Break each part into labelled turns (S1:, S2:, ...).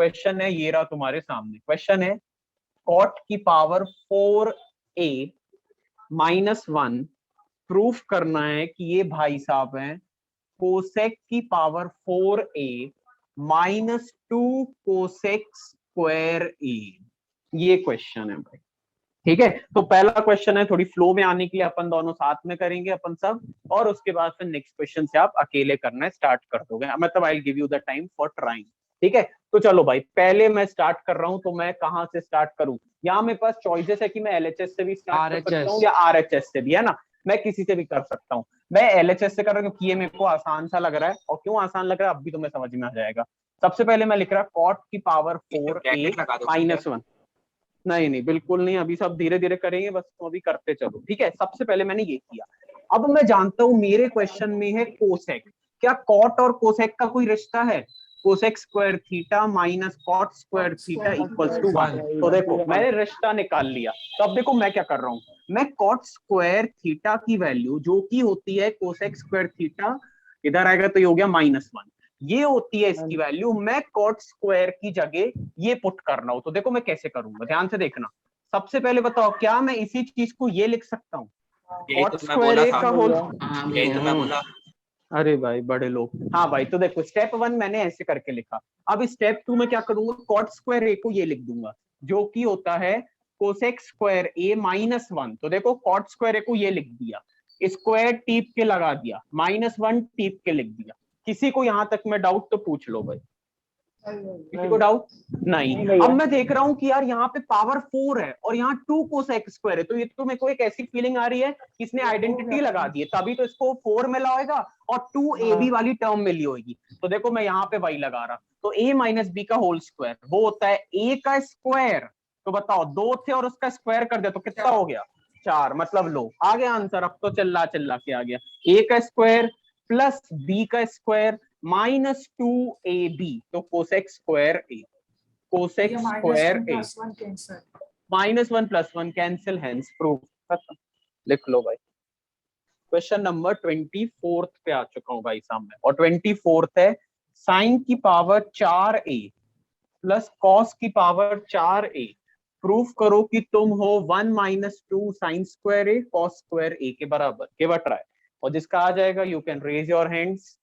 S1: Question है, ये रहा तुम्हारे सामने क्वेश्चन है, कॉट की पावर 4a माइनस 1 प्रूफ करना है कि ये भाई साहब हैं कोसेक की power 4a minus 2 cosec square a। ये क्वेश्चन है भाई, ठीक है। तो पहला क्वेश्चन है, थोड़ी फ्लो में आने के लिए अपन दोनों साथ में करेंगे अपन सब, और उसके बाद फिर नेक्स्ट क्वेश्चन से आप अकेले करना स्टार्ट कर दोगे, मतलब I will give you the time for trying, ठीक है। तो चलो भाई, पहले मैं स्टार्ट कर रहा हूं, तो मैं कहां से स्टार्ट करूं? यहाँ मेरे पास चॉइसेस है कि मैं एलएचएस से भी स्टार्ट कर सकता हूँ या आरएचएस से भी, है ना। मैं किसी से भी कर सकता हूँ, मैं एलएचएस से कर रहा हूँ क्योंकि ये मेरे को आसान सा लग रहा है। और क्यों आसान लग रहा है अब भी तुम्हें समझ में आ जाएगा। सबसे पहले मैं लिख रहा कॉट की पावर 4a माइनस 1। नहीं नहीं बिल्कुल नहीं, अभी सब धीरे धीरे करेंगे, बस तुम अभी करते चलो, ठीक है। सबसे पहले मैंने ये किया। अब मैं जानता हूं मेरे क्वेश्चन में है कोसेक, क्या कॉट और कोसेक का कोई रिश्ता है? Cosec square theta minus cot square theta equals to 1। तो देखो मैंने रिश्ता निकाल लिया। तो अब देखो मैं क्या कर रहा हूं, मैं कॉट स्क्वायर थीटा की वैल्यू जो की होती है कोसेक स्क्वायर थीटा, इधर आएगा तो ये हो गया -1, ये होती है इसकी वैल्यू, मैं कॉट स्क्वायर की जगह ये पुट कर रहा हूं। तो देखो मैं कैसे करूंगा, ध्यान से देखना। सबसे पहले बताओ, क्या मैं इसी चीज को ये लिख सकता हूँ, कॉट स्क्वायर ए का होल?
S2: यही तो मैं बोला।
S1: अरे भाई बड़े लोग, हाँ भाई। तो देखो स्टेप 1 मैंने ऐसे करके लिखा। अब स्टेप 2 में क्या करूंगा, कॉट स्क्वायर ए को ये लिख दूंगा जो कि होता है कोसेक स्क्वायर ए माइनस 1। तो देखो कॉट स्क्वायर ए को ये लिख दिया, स्क्वायर टीप के लगा दिया, -1 टीप के लिख दिया। किसी को यहां तक में डाउट तो पूछ लो भाई, किसी को डाउट? नहीं। अब मैं देख रहा हूं कि यार यहाँ पे पावर 4 है और यहाँ 2 कोसेक स्क्वायर है, तो ये तो मेरे को एक ऐसी फीलिंग आ रही है कि इसने आइडेंटिटी लगा दी है, तभी तो इसको 4 में लाएगा और 2ab वाली टर्म में ली होगी। तो देखो मैं यहाँ पे वही लगा रहा, तो a माइनस बी का होल स्क्वायर वो होता है a का स्क्वायर। तो बताओ 2 थे और उसका स्क्वायर कर दिया तो कितना हो गया, 4। मतलब लो आ गया आंसर, अब तो चिल्ला चिल्ला के आ गया। a का स्क्वायर प्लस b का स्क्वायर -2ab, तो कोसेक स्क्वायर ए, कोसेक स्क्वायर ए -1 + 1 कैंसिल, हेंस प्रूफ। लिख लो भाई। क्वेश्चन नंबर 24 पे आ चुका हूं भाई सामने, और 24 है साइन की पावर 4a प्लस कॉस की पावर 4a प्रूफ करो कि तुम हो 1 - 2 sine square a cos square a के बराबर। गिव अ ट्राई, और जिसका आ जाएगा you can raise your hands.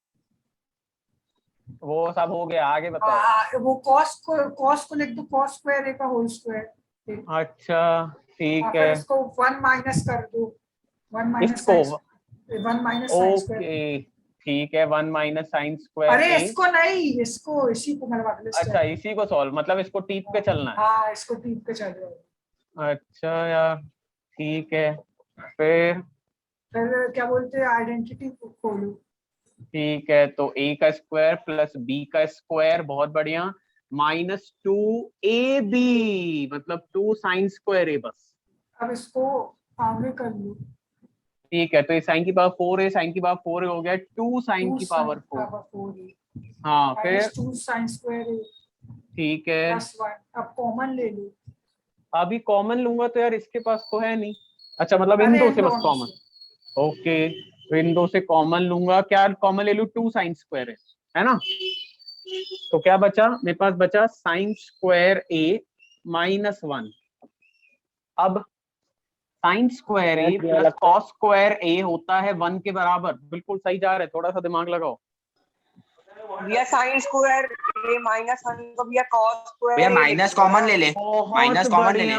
S1: वो सब हो गया, आगे बताओ।
S3: वो कॉस को लिख दो, कॉस स्क्वायर ए का होल स्क्वायर।
S1: अच्छा ठीक है,
S3: इसको 1 माइनस कर दो, 1 माइनस
S1: इसको
S3: 1 माइनस साइन स्क्वायर।
S1: ओके ठीक है, 1 - साइन स्क्वायर।
S3: अरे इसको नहीं, इसको इसी को मरवा दो।
S1: अच्छा इसी को सॉल्व, मतलब इसको टीप के चलना है।
S3: हाँ इसको टीप के चल रहा है।
S1: अच्छा यार ठीक है, फिर
S3: क्या बोलते हैं, आइडेंटिटी खोलो।
S1: ठीक है, तो a का स्क्वायर प्लस b का स्क्वायर, बहुत बढ़िया, -2ab मतलब 2 साइन स्क्वायर ए बस।
S3: अब इसको आगे कर लो।
S1: ठीक है, तो ये साइन की पावर 4 है, साइन की पावर 4 हो गया 2 साइन की पावर 4। हाँ फिर
S3: 2 साइन स्क्वायर ए
S1: ठीक है,
S3: +1। अब कॉमन ले लो।
S1: अभी कॉमन लूंगा तो यार इसके पास तो है नहीं। अच्छा मतलब इन दो से बस कॉमन, ओके। तो इन दो से कॉमन लूंगा, क्या कॉमन ले लूं, 2 साइन स्क्वायर है ना। तो क्या बचा मेरे पास, बचा साइन स्क्वायर ए -1। अब साइन स्क्वायर ए प्लस कॉस स्क्वायर ए होता है 1 के बराबर। बिल्कुल सही जा रहे, थोड़ा सा दिमाग लगाओ
S4: भैया। साइन स्क्वायर ए -1 को भैया कॉस स्क्वायर
S2: भैया माइनस कॉमन ले ले, माइनस कॉमन ले ले।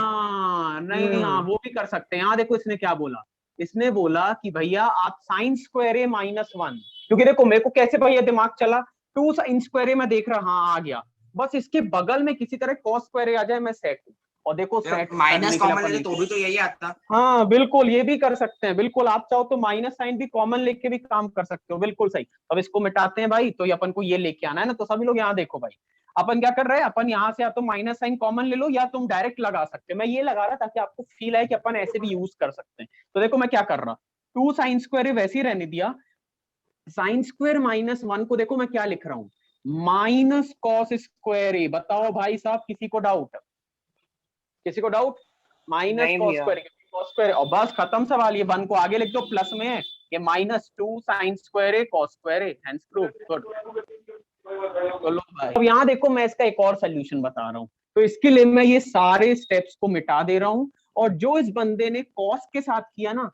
S1: नहीं हाँ वो भी कर सकते हैं। यहाँ देखो इसने क्या बोला, इसने बोला कि भैया आप साइन स्क्वायर ए -1, क्योंकि देखो मेरे को कैसे भैया दिमाग चला, 2 साइन स्क्वायर ए मैं देख रहा, हाँ आ गया, बस इसके बगल में किसी तरह कॉस स्क्वायर ए आ जाए, मैं सेट हूँ। और देखो सेट
S2: माइनस कॉमन ले तो भी तो यही आता।
S1: हाँ बिल्कुल, ये भी कर सकते हैं, बिल्कुल आप चाहो तो माइनस साइन भी कॉमन लेके भी काम कर सकते हो, बिल्कुल सही। अब इसको मिटाते हैं भाई, तो अपन को ये लेके आना है ना। तो सभी लोग यहाँ देखो भाई, अपन क्या कर रहे हैं, अपन यहाँ से या तो माइनस साइन कॉमन ले लो या तुम डायरेक्ट लगा सकते हो। मैं ये लगा रहा ताकि आपको फील है कि अपन ऐसे भी यूज कर सकते हैं। तो देखो मैं क्या कर रहा, 2 साइन स्क्वायर वैसे ही रहने दिया, साइन स्क्वायर -1 को देखो मैं क्या लिख रहा हूँ, माइनस कॉस स्क्वायर ए। बताओ भाई साहब, किसी को डाउट? किसी को doubt? Minus cos square, cos square, और बस खत्म सवाल। ये 1 को आगे लिख दो, प्लस में है ये -2 sine square a cos square A, hence proof. Good, चलो भाई, अब यहाँ देखो मैं इसका एक और सोल्यूशन बता रहा हूँ। तो इसके लिए मैं ये सारे स्टेप्स को मिटा दे रहा हूँ, और जो इस बंदे ने कॉस के साथ किया ना,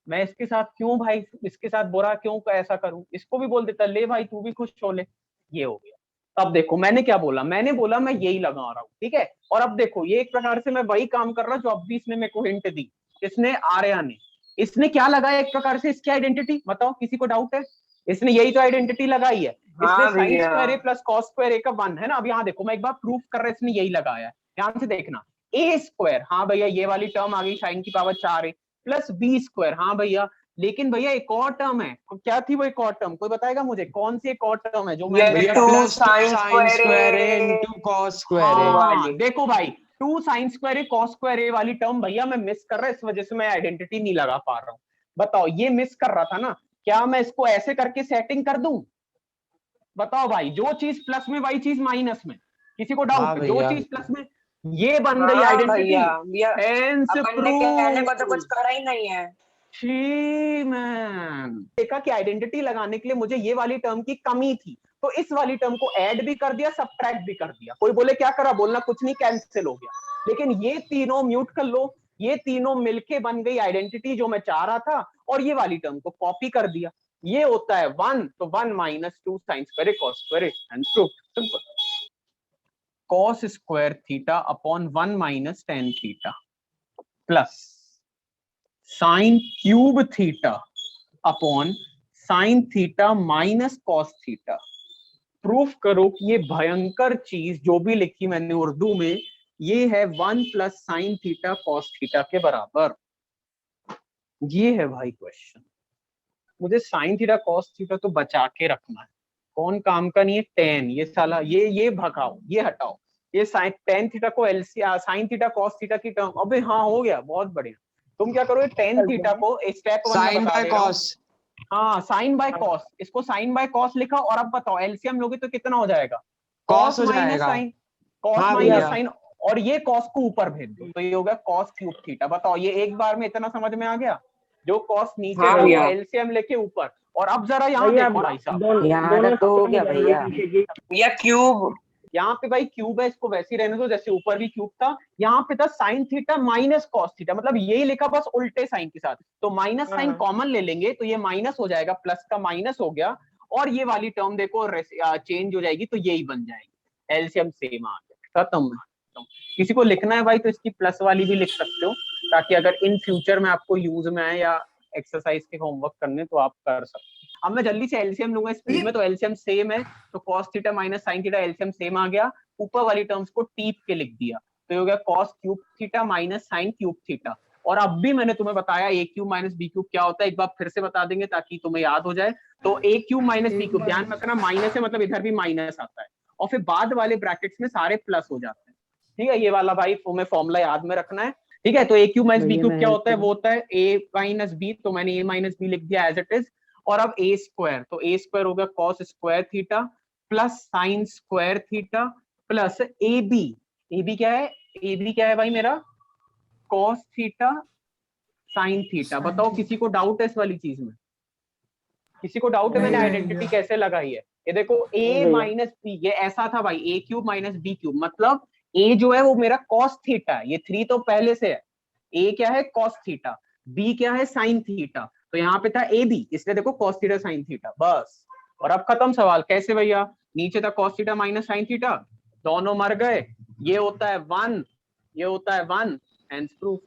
S1: मैं इसके साथ क्यों भाई, इसके साथ बुरा क्यों ऐसा करूं, इसको भी बोल देता ले भाई तू भी खुश हो ले, ये हो गया। अब देखो मैंने क्या बोला, मैंने बोला मैं यही लगा रहा हूँ, ठीक है। और अब देखो ये एक प्रकार से मैं वही काम कर रहा हूँ जो अब भी इसने मेरे को हिंट दी, इसने आर्या ने, इसने क्या लगाया एक प्रकार से इसकी आइडेंटिटी, बताओ किसी को डाउट है? इसने यही तो आइडेंटिटी लगाई है, इसने
S4: हाँ
S1: साइन
S4: भैया।
S1: स्क्वायर ए प्लस कॉस स्क्वायर ए का 1 है ना। अब यहाँ देखो मैं एक बार प्रूफ कर रहा है, इसने यही लगाया है, ध्यान से देखना। ए स्क्वायर, हाँ भैया ये वाली टर्म आ गई साइन की पावर 4 है, प्लस बी स्क्वायर, हाँ भैया, लेकिन भैया एक और टर्म है, क्या थी वो एक और टर्म, कोई बताएगा मुझे कौन सी एक और टर्म है जो मैं
S4: भैया
S5: भैया
S4: 2
S5: plus
S4: sin
S5: square
S4: square
S5: A
S4: A।
S5: Into cos square
S4: वो
S5: ए।
S4: वाली।
S1: देखो भाई 2 sine square a cos square ए वाली टर्म भैया मैं मिस कर रहा है, इस वजह से मैं आइडेंटिटी नहीं लगा पा रहा हूँ। बताओ ये मिस कर रहा था ना, क्या मैं इसको ऐसे करके सेटिंग कर दूं? बताओ भाई, जो चीज प्लस में वही चीज माइनस में, किसी को
S5: हाँ
S1: डाउट? जो
S5: भैया।
S1: चीज प्लस में ये बन गई
S4: हाँ
S1: आइडेंटिटी,
S4: भैया, भैया
S1: हेंस
S4: अपन ने कहने को तो
S1: प्रूफ।
S4: कुछ करा ही नहीं है।
S1: मैन देखा कि आइडेंटिटी लगाने के लिए मुझे ये वाली टर्म की कमी थी, तो इस वाली टर्म को ऐड भी कर दिया, सब्ट्रैक्ट भी कर दिया। कोई बोले क्या करा, बोलना कुछ नहीं, कैंसिल हो गया। लेकिन ये तीनों म्यूट कर लो, ये तीनों मिलके बन गई आइडेंटिटी जो मैं चाह रहा था, और ये वाली टर्म को कॉपी कर दिया। ये होता है 1, तो 1 minus 2 sine square cos square and proof. Simple. Cos square theta अपॉन 1 minus tan theta plus sine cube theta upon sine theta minus cos theta. Proof करो कि ये भयंकर चीज जो भी लिखी मैंने उर्दू में, ये है 1 plus sine theta cos theta के बराबर। ये है भाई क्वेश्चन। मुझे साइन थीटा कॉस थीटा तो बचा के रखना है, कौन काम का नहीं है, टेन, ये साला ये भगाओ, ये हटाओ, ये साइन टेन थीटा को LCR sine theta cos theta की टर्म, अबे हाँ हो गया, बहुत बढ़िया। तुम क्या करो, टेन थीटा को स्टेप 1 में
S5: साइन
S1: बता
S5: बाय
S1: दे रहा हूं।
S5: कॉस।
S1: हाँ साइन बाय कॉस, इसको साइन बाय कॉस लिखा, और अब बताओ एलसीएम लोगे तो कितना हो जाएगा,
S5: कॉस हो
S1: माइनस
S5: जाएगा।
S1: साइन, कॉस
S5: हाँ
S1: माइनस
S5: भैया।
S1: साइन, और ये कॉस को ऊपर भेज दो, तो ये होगा कॉस क्यूब थीटा। बताओ ये एक बार में इतना समझ में आ गया, जो कॉस नीचे
S4: हाँ
S1: है वो
S4: भैया।
S1: एलसीएम लेके ऊपर। और अब जरा यहाँ देखो भाई साहब,
S6: यहाँ तो हो गया भैया।
S4: भैया क्यूब,
S1: यहाँ पे भाई क्यूब है, इसको वैसे ही रहने दो जैसे ऊपर भी क्यूब था। यहाँ पे था sine theta minus cos theta, मतलब यही लिखा बस उल्टे साइन के साथ, तो माइनस साइन कॉमन ले लेंगे तो ये माइनस हो जाएगा, प्लस का माइनस हो गया, और ये वाली टर्म देखो चेंज हो जाएगी, तो यही बन जाएगी, एलसीएम सेम आ गया, खत्म। किसी को लिखना है भाई तो इसकी प्लस वाली भी लिख सकते हो, ताकि अगर इन फ्यूचर में आपको यूज में आए या एक्सरसाइज के होमवर्क करने तो आप कर सकते हो। अब मैं जल्दी से एलसीएम लूंगा स्पीड में, तो एलसीएम सेम है, तो cos theta minus sine theta LCM same आ गया, ऊपर वाली टर्म्स को टीप के लिख दिया, तो ये हो गया cos cube theta minus sine cube theta. और अब भी मैंने तुम्हें बताया ए क्यूब माइनस बी क्यूब क्या होता है, एक बार फिर से बता देंगे ताकि तुम्हें याद हो जाए। तो ए क्यूब माइनस बी क्यूब, ध्यान रखना माइनस है मतलब इधर भी माइनस आता है, और फिर बाद वाले ब्रैकेट्स में सारे प्लस हो जाते हैं, ठीक है। ये वाला भाई तुम्हें फॉर्मूला याद में रखना है, ठीक है। तो ए क्यूब माइनस बी क्यूब क्या होता है, वो होता है ए माइनस बी, तो मैंने ए माइनस बी लिख दिया एज इट इज। और अब ए स्क्वायर, तो ए स्क्वायर हो गया cos square theta plus sine square theta plus a b क्या है, ए बी क्या है भाई मेरा, कॉस थीटा साइन थीटा। बताओ किसी को डाउट है इस वाली चीज में, किसी को डाउट है मैंने आइडेंटिटी कैसे लगाई है? ये देखो a माइनस बी, ये ऐसा था भाई, ए क्यूब माइनस बी क्यूब, मतलब a जो है वो मेरा कॉस थीटा है, ये 3 तो पहले से है, a क्या है कॉस थीटा, b क्या है साइन थीटा, तो यहाँ पे था ए बी, इसलिए देखो कॉस थीटा साइन थीटा, बस। और अब खत्म सवाल। कैसे भैया, नीचे था cos theta minus sine theta, दोनों मर गए, ये होता है 1, ये होता है 1, hence proof.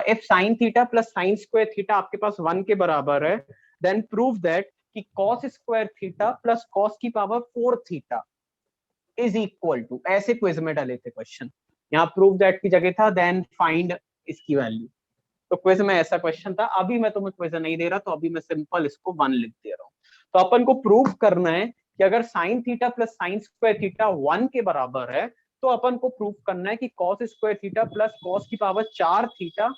S1: if sin theta plus sin square theta आपके पास 1 के बराबर है, then prove that कि cos square theta plus cos की power 4 theta is equal to, ऐसे क्विज में डाले थे क्वेश्चन, यहाँ prove that की जगह था then find इसकी वैल्यू, तो क्विज में ऐसा क्वेश्चन था। अभी मैं तुम्हें क्विज नहीं दे रहा, तो अभी मैं सिंपल इसको 1 लिख दे रहा हूँ। तो अपन को प्रूव करना है कि अगर sin theta plus sin square theta 1 के बराबर है, तो अपन को प्रूफ करना है कि cos square theta plus cos की पावर 4 थीटा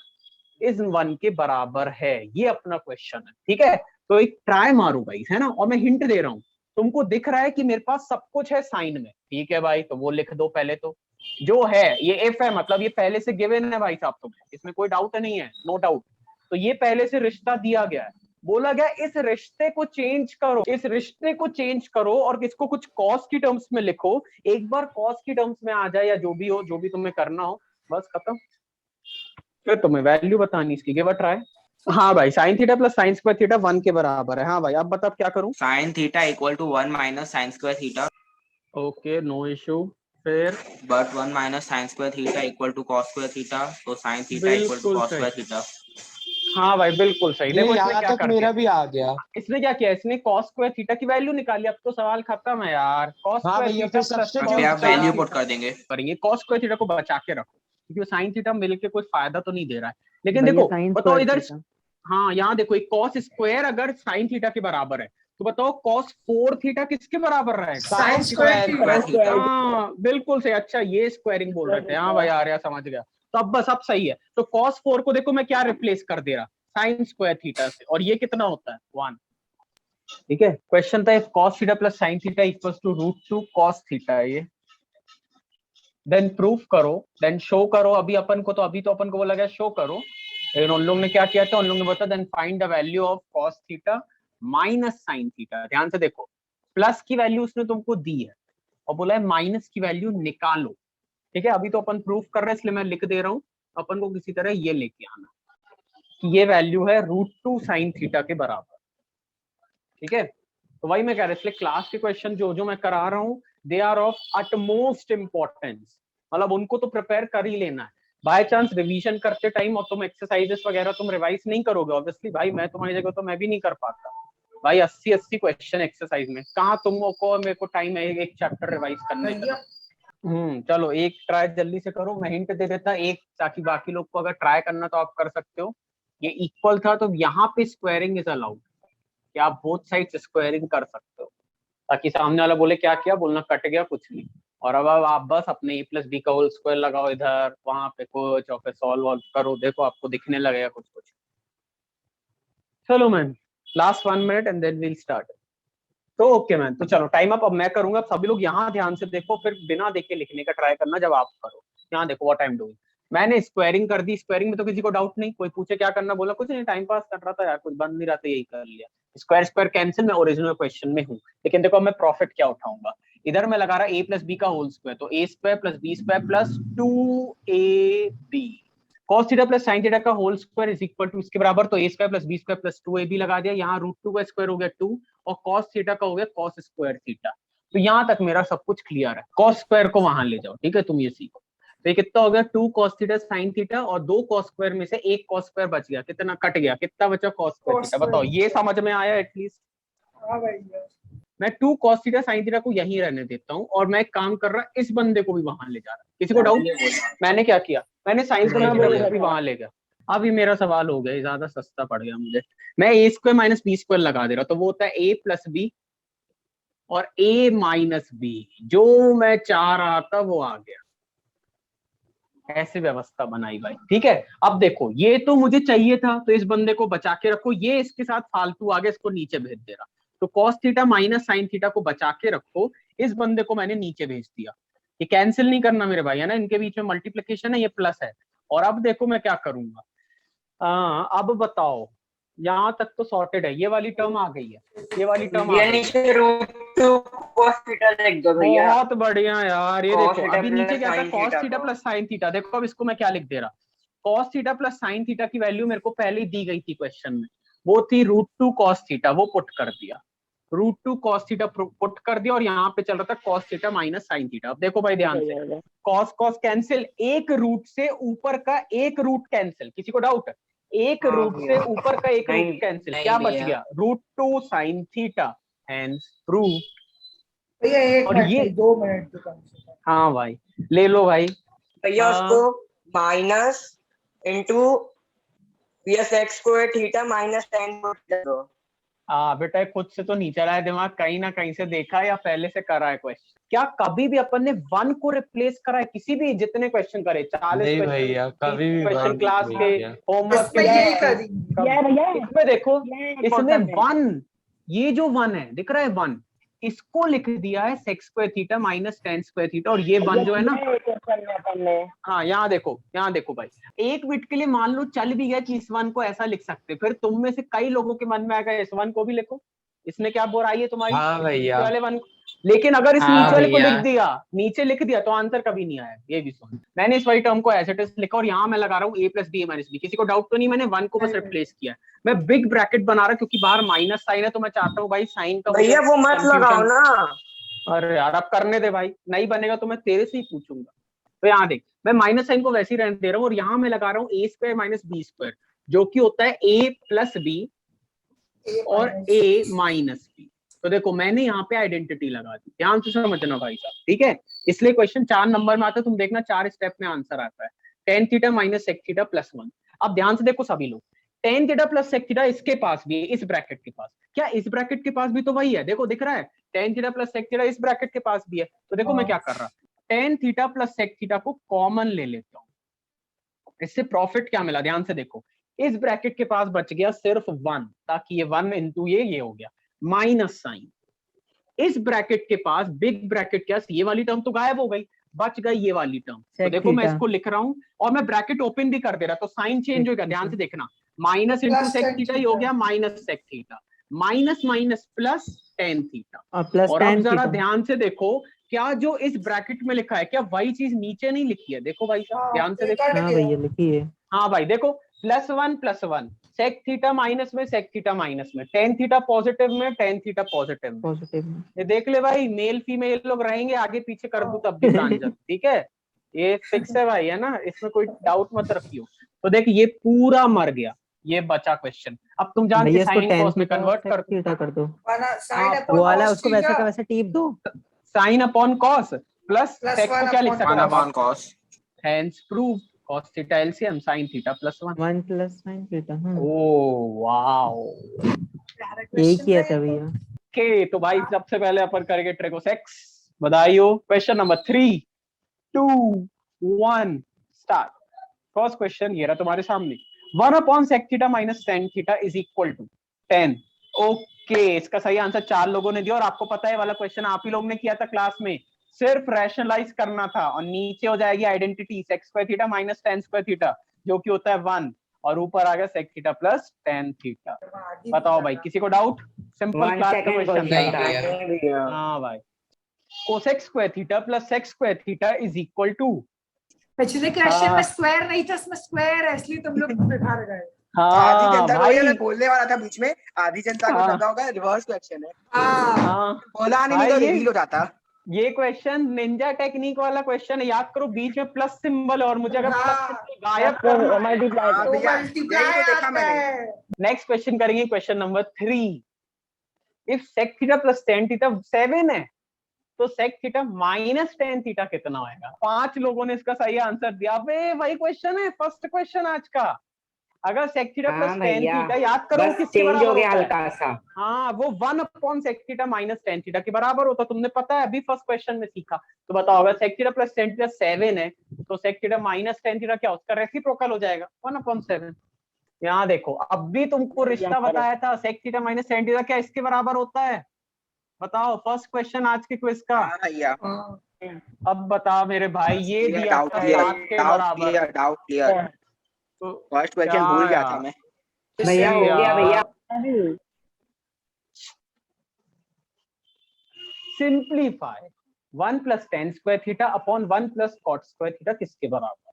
S1: इज 1 के बराबर है। ये अपना क्वेश्चन है, ठीक है। तो एक ट्राई मारो गाइस, है ना, और मैं हिंट दे रहा हूँ, तुमको दिख रहा है कि मेरे पास सब कुछ है साइन में, ठीक है भाई, तो वो लिख दो पहले, तो जो है ये एफ है, मतलब ये पहले से गिवन है भाई साहब तुम्हें, इसमें कोई डाउट नहीं है, नो डाउट। तो ये पहले से रिश्ता दिया गया है, बोला गया इस रिश्ते को चेंज करो, इस रिश्ते को चेंज करो और इसको कुछ कॉस की टर्म्स में लिखो। एक बार कॉस की टर्म्स में आ जाए या जो भी हो, जो भी तुम्हें करना हो, बस खत्म। फिर तुम्हें वैल्यू बतानी इसकी, गिव अ ट्राई। हाँ भाई, sine theta plus sine square theta 1 के बराबर है। हाँ भाई, अब बता क्या करूं।
S2: Sine theta equal to 1 minus sine square theta.
S1: Okay, no issue. फिर
S2: but 1 minus sine square theta equal to cos square theta, तो साइन थीटा इक्वल टू
S1: बिल्कुल
S2: कॉस
S1: सही।
S2: Square theta.
S1: हाँ भाई, बिल्कुल सही।
S5: ये
S1: देखो इसने
S5: यहाँ
S1: क्या
S5: तक
S1: कर
S5: मेरा
S1: दिया,
S5: भी आ गया।
S1: इसने क्या किया, इसने cos स्क्वायर थीटा की वैल्यू निकाली। अब तो सवाल खत्म है यार। cos
S5: हाँ
S1: स्क्वायर
S5: भैया,
S1: थीटा
S5: फिर
S1: प्लस
S2: अब आप वैल्यू पुट कर देंगे।
S1: करेंगे। cos स्क्वायर थीटा को बचा के रखो, क्योंकि साइन थीटा मिलके कोई फायदा तो नहीं दे रहा है। लेकिन
S6: भैया
S1: देखो
S6: sin
S1: बताओ
S6: square
S1: इधर,
S6: थीटा।
S1: हाँ यहाँ देखो, एक cos स्क्वायर अगर साइन थीटा के बराबर है तो बताओ cos 4 थीटा किसके बराबर रहेगा।
S3: Sign square theta.
S1: हाँ बिल्कुल सही। अच्छा, ये स्क्वायरिंग बोल रहे थे। हाँ भाई, आ रहा, समझ गया। तो अब बस, अब सही है। तो cos 4 को देखो मैं क्या रिप्लेस कर दे रहा, साइन स्क्वायर थीटा से, और ये कितना होता है 1। ठीक है, क्वेश्चन था cos theta plus sine theta equals to √2 cos theta है ये। देन प्रूफ करो, देन शो करो। अभी अपन को बोला गया शो करो, लेकिन उन लोग ने क्या किया था, उन लोग ने बताया then find the value of cos theta minus sine theta. ध्यान से देखो, प्लस की वैल्यू उसने तुमको दी है और बोला है माइनस की वैल्यू निकालो। ठीक है, अभी तो अपन प्रूफ कर रहे हैं, इसलिए मैं लिख दे रहा हूँ। अपन को किसी तरह ये लेके आना कि ये वैल्यू है √2 साइन थीटा के बराबर। ठीक है, तो वही मैं कह रहा, इसलिए क्लास के क्वेश्चन जो जो मैं करा रहा हूँ, they are of utmost importance. मतलब उनको तो प्रिपेयर कर ही लेना है। बाय चांस रिवीजन करते टाइम और तुम एक्सरसाइजेस वगैरह तुम रिवाइज नहीं करोगे, ऑब्वियसली भाई मैं तुम्हारी जगह तो मैं भी नहीं कर पाता भाई। 80 क्वेश्चन एक्सरसाइज में कहाँ तुमको मेरे को टाइम है एक चैप्टर रिवाइज करने का। चलो एक ट्राई जल्दी से करो, मैं हिंट दे देता एक, ताकि बाकी लोग को अगर ट्राई करना तो आप कर सकते हो। ये इक्वल था तो यहाँ पे स्क्वायरिंग इज अलाउड, कि आप बोथ साइड स्क्वायरिंग कर सकते हो, ताकि सामने वाला बोले क्या किया, बोलना कट गया कुछ नहीं। और अब आप बस अपने a प्लस बी का होल स्क्वायर लगाओ इधर, वहां पे कुछ, और फिर सॉल्व करो, देखो आपको दिखने लगेगा कुछ कुछ। चलो ma'am, last 1 minute and then we'll start. तो ओके मैम, तो चलो टाइम अप अब मैं करूंगा। सभी लोग यहाँ ध्यान से देखो, फिर बिना देखे लिखने का ट्राई करना जब आप करो। यहाँ देखो व्हाट आई एम डूइंग, मैंने स्क्वायरिंग कर दी। स्क्वायरिंग में तो किसी को डाउट नहीं, कोई पूछे क्या करना, बोला कुछ नहीं, टाइम पास कर रहा था यार, कुछ बन नहीं रहा था, यही कर लिया। स्क्वायर स्क्वायर कैंसिल, मैं ओरिजिनल क्वेश्चन में हूँ। लेकिन देखो मैं प्रॉफिट क्या उठाऊंगा, इधर मैं लगा रहा a प्लस बी का होल स्क्वायर, तो a square plus b square plus 2ab। cos theta plus sine theta का whole square is equal to इसके बराबर, तो a square plus b square plus 2ab लगा दिया। यहाँ √2 का स्क्वायर हो गया 2, और cos थीटा का हो गया cos स्क्वायर थीटा। तो यहाँ तक मेरा सब कुछ क्लियर है। cos स्क्वायर को वहां ले जाओ, ठीक है, तुम ये सीखो। तो ये कितना हो गया 2 cos थीटा साइन थीटा, और 2 cos स्क्वायर में से एक cos स्क्वायर बच गया, कितना कट गया, कितना बचा cos स्क्वायर थीटा। बताओ, ये समझ में आया एटलीस्ट।
S3: हाँ भैया,
S1: मैं 2 cos थीटा साइन थीटा को यहीं रहने देता हूँ, और मैं एक काम कर रहा, इस बंदे को भी वहां ले जा रहा। किसी को डाउट? मैंने क्या किया, मैंने साइन थीटा भी वहां ले गया। अभी मेरा सवाल हो गया, ज्यादा सस्ता पड़ गया मुझे। मैं a square minus b square लगा दे रहा, तो वो होता है a प्लस बी और a माइनस बी। जो मैं चाह रहा था वो आ गया। ऐसे व्यवस्था बनाई भाई, ठीक है। अब देखो, ये तो मुझे चाहिए था, तो इस बंदे को बचा के रखो। ये इसके साथ फालतू आगे, इसको नीचे भेज दे रहा। तो cos theta minus sine theta को बचा के रखो, इस बंदे को मैंने नीचे भेज दिया। ये कैंसिल नहीं करना मेरे भाई, है ना, इनके बीच में मल्टीप्लिकेशन है, ये प्लस है। और अब देखो मैं क्या करूंगा। अब बताओ, यहाँ तक तो सॉर्टेड है। ये वाली टर्म आ गई है, ये वाली टर्म आ
S4: ये
S1: गई है।
S4: नीचे √2 cos थीटा लिख दो भैया।
S1: बहुत बढ़िया यार। ये
S4: cos
S1: देखो
S4: थीटा
S1: अभी
S4: प्लस
S1: नीचे क्या था,
S4: sin
S1: cos
S4: थीटा
S1: थीटा
S4: को।
S1: Plus sine theta. देखो अब इसको मैं क्या लिख दे रहा, cos theta plus sine theta की वैल्यू मेरे को पहले ही दी गई थी क्वेश्चन में, वो थी √2 cos थीटा, वो पुट कर दिया। √2 cos थीटा पुट कर दिया, और यहाँ पे चल रहा था cos theta minus sine theta. अब देखो भाई ध्यान से, cos cos कैंसिल, एक रूट से ऊपर का एक रूट कैंसिल। किसी को डाउट? एक
S4: हाँ
S1: रूट से ऊपर का एक
S4: नहीं,
S1: रूट कैंसिल,
S2: नहीं
S1: क्या बच
S2: भैया।
S1: गया √2 साइन थीटा, हेंस प्रूव।
S3: भैया एक
S1: और
S3: मिनट
S1: ये,
S3: नहीं, 2 मिनट तो कम से कम।
S1: हाँ भाई ले लो भाई।
S4: भैया उसको minus into x square theta minus tan दो।
S1: बेटा खुद से तो नहीं चला है दिमाग, कहीं ना कहीं से देखा है या पहले से करा है क्वेश्चन। क्या कभी भी अपन ने 1 को रिप्लेस करा है किसी भी, जितने क्वेश्चन करे, 40
S5: नहीं भैया, कभी भी
S1: क्वेश्चन
S5: one
S1: क्लास
S5: नहीं
S1: के,
S5: किया।
S1: होमवर्क
S3: इसमें यही करेंगे।
S1: इसमें देखो, इसमें 1, ये जो 1 है दिख रहा है 1, इसको लिख दिया है sec square theta minus tan square theta, और ये 1 जो है ना, हाँ यहाँ देखो भाई, एक बिट के लिए मान लो चल भी गया कि इस 1 को ऐसा लिख सकते, फिर तुम में से कई लोगों के मन में आएगा इस 1 को भी लिखो, इसमें क्या बुराई है तुम्हारी?
S5: हाँ भैया।
S1: नीचे वाले 1 को, लेकिन अगर इस
S5: हाँ
S1: नीचे वाले को
S5: भैया।
S1: लिख दिया, नीचे लिख दिया तो आंसर कभी नहीं आया, ये भी सुन। मैंने इस वाली टर्म को एज इट इज लिखा, और यहाँ मैं लगा रहा हूँ a plus b minus b, किसी को डाउट तो नहीं? मैंने 1 को बस रिप्लेस किया, मैं बिग ब्रैकेट बना रहा क्योंकि बाहर माइनस साइन है, तो मैं चाहता हूँ भाई साइन का
S4: भैया वो मत लगाओ ना।
S1: अरे यार अब करने दे भाई, नहीं बनेगा तो मैं तेरे से ही पूछूंगा। तो यहाँ देख, मैं माइनस साइन को वैसे ही रहने दे रहा हूँ, और यहाँ मैं लगा रहा हूँ a square minus b square, जो कि होता है a प्लस बी और a माइनस बी। तो देखो मैंने यहाँ पे आइडेंटिटी लगा दी, ध्यान से समझना भाई साहब, ठीक है? इसलिए क्वेश्चन 4 नंबर में आता है, तुम देखना 4 स्टेप में आंसर आता है, tan theta minus sec theta plus 1। अब ध्यान से देखो सभी लोग, tan theta plus sec theta इसके पास भी है, इस ब्रैकेट के पास, क्या इस ब्रैकेट के पास भी तो वही है? देखो दिख रहा है, tan theta plus sec theta इस ब्रैकेट के पास भी है। तो देखो मैं क्या कर रहा, tan theta plus sec theta को कॉमन ले लेता हूँ, इससे प्रॉफिट क्या मिला? ध्यान से देखो, इस ब्रैकेट के पास बच गया सिर्फ 1, ताकि ये 1 इंटू ये हो गया माइनस साइन। इस ब्रैकेट के पास बिग ब्रैकेट क्या, ये वाली टर्म तो गायब हो गई, बच गई ये वाली टर्म। तो देखो मैं इसको लिख रहा हूँ और मैं ब्रैकेट ओपन भी कर दे रहा, तो साइन चेंज हो गया, ध्यान से देखना, माइनस इंटू sec थीटा ही हो गया minus sec theta, minus minus plus tan theta. और अब जरा ध्यान से देखो, क्या जो इस ब्रैकेट में लिखा है क्या वही चीज नीचे नहीं लिखी है? देखो भाई साहब ध्यान से देखो,
S3: हाँ भैया
S6: लिखिए।
S1: हाँ भाई देखो, plus one sec theta minus में sec थीटा माइनस में, tan थीटा पॉजिटिव में tan थीटा पॉजिटिव में। ये देख ले भाई, मेल फीमेल लोग रहेंगे, आगे पीछे कर दूं तब भी प्रांजल, ठीक है? ये फिक्स है भाई, है ना, इसमें कोई डाउट मत रखियो। तो देख ये पूरा मर गया, ये बचा क्वेश्चन। अब तुम जान के साइन कॉस में कन्वर्ट कर
S6: दो।
S3: साइन
S6: वो वाला उसको वैसे का वैसे टीप दो,
S1: sine upon cos plus sec को क्या लिख सकता
S2: 1 upon cos।
S1: Hence prove cos theta LCM sin theta plus 1
S6: 1 plus sin theta.
S1: Oh wow,
S6: एक ही है भैया।
S1: ओके तो भाई सबसे पहले अपन करेंगे ट्रेगोसेक्स, बधाइयो। Question number 3 2 1 start. First question ये रहा तुम्हारे सामने, 1 upon sec theta minus tan theta is equal to 10। Okay इसका सही आंसर 4 लोगों ने दिया, और आपको पता है वाला क्वेश्चन आप ही लोग ने किया था क्लास में, सिर्फ रैशनलाइज करना था, और नीचे हो जाएगी identity sec square theta minus tan square theta, जो कि होता है 1, और ऊपर आ गया sec theta plus tan theta. बताओ भाई किसी को डाउट? सिंपल क्लास का क्वेश्चन। हाँ भाई, cosec square theta plus sec square theta is equal to,
S3: पिछले क्वेश्चन में स्क्वायर नहीं था, इसमें स्क्वायर है, इसलिए तुम लोग बिठा गए।
S4: आधी
S1: हाँ
S4: जनता को
S1: भाई,
S4: ये मैं बोलने वाला था बीच में, आधी जनता को
S1: हाँ।
S4: पता होगा रिवर्स क्वेश्चन है।
S1: हाँ
S4: बोला नहीं तो
S1: भाई,
S4: रिवील हो जाता।
S1: ये क्वेश्चन निंजा टेक्निक वाला क्वेश्चन है, याद करो बीच में प्लस सिंबल है, और मुझे अगर प्लस सिंबल गायब करना है।
S4: हाँ भैया, यही तो देखा मैंने।
S1: नेक्स्ट क्वेश्चन करेंगे, question number 3। If sec theta plus tan theta 7 है, तो sec theta minus tan theta कितना होगा? 5 लोगों ने इसका सही आंसर दिया। अबे वही क्वेश्चन है, फर्स्ट क्वेश्चन आज का। अगर sec theta plus tan theta याद करो किसके बराबर होता है? हल्का सा, हाँ वो 1 upon sec theta minus tan theta के बराबर होता, तुमने पता है अभी फर्स्ट क्वेश्चन में सीखा। तो बताओ अगर sec theta plus tan theta 7 है, तो sec theta minus tan theta क्या उसका रेसिप्रोकल हो जाएगा 1 अपॉन 7। यहाँ देखो अब भी तुमको रिश्ता बताया था, sec theta minus tan theta क्या इसके बराबर होता है? बताओ फर्स्ट क्वेश्चन आज के क्विज का।
S4: भैया
S1: अब बता मेरे भाई, ये दिया
S4: डाउट
S1: था
S4: क्लियर,
S1: 7 के बराबर।
S4: Doubt clear.
S1: तो
S4: फर्स्ट क्वेश्चन भूल गया था मैं।
S3: भैया
S1: हो गया भैया। Simplify 1 plus tan square theta अपॉन 1 प्लस cot स्क्वायर थीटा किसके बराबर?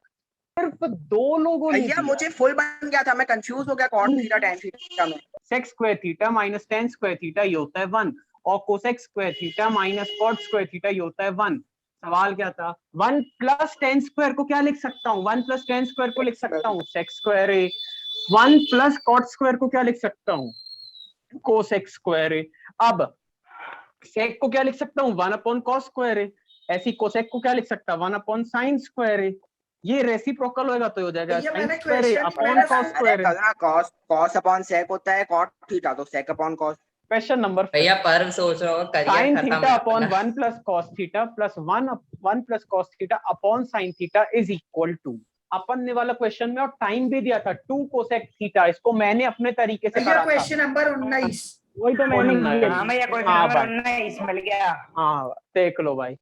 S1: सिर्फ 2 लोगों ने
S4: भैया मुझे फुल बन गया था, मैं कंफ्यूज हो गया cot थीटा tan थीटा में।
S1: sec square theta minus tan square theta ये होता है 1, और cosec square theta minus cot square theta ये होता है 1। सवाल क्या था? 1 प्लस tan स्क्वायर को क्या लिख सकता हूँ? 1 प्लस tan स्क्वायर को लिख सकता हूँ sec स्क्वायर है। 1 प्लस cot स्क्वायर को क्या लिख सकता हूँ? cosec स्क्वायर है। अब sec को क्या लिख सकता हूँ? 1 अपॉन cos स्क्वायर है। ऐसी cosec को क्या लिख सकता हूँ? 1 अपॉन sin स्क्वायर है। ये रेसिप्रोकल होगा तो हो जाएगा sin square upon cos square है।
S4: cos अपॉन sec होता है cot थीटा, तो sec upon cos।
S1: Question number
S7: भैया पर सोच रहा हूँ
S1: sin थीटा अपॉन 1 plus cos theta plus 1 plus cos theta upon sin theta is equal to, अपन ने वाला क्वेश्चन में और टाइम भी दिया था 2 cosec थीटा, इसको मैंने अपने तरीके से करा था।
S3: क्वेश्चन नंबर 19
S7: वही तो मैंने
S1: उन्नीस।
S7: किया।
S4: हाँ भैया क्वेश्चन
S1: हाँ
S4: नंबर
S1: भाई।
S4: 19 मिल गया।
S1: हाँ देख लो भाई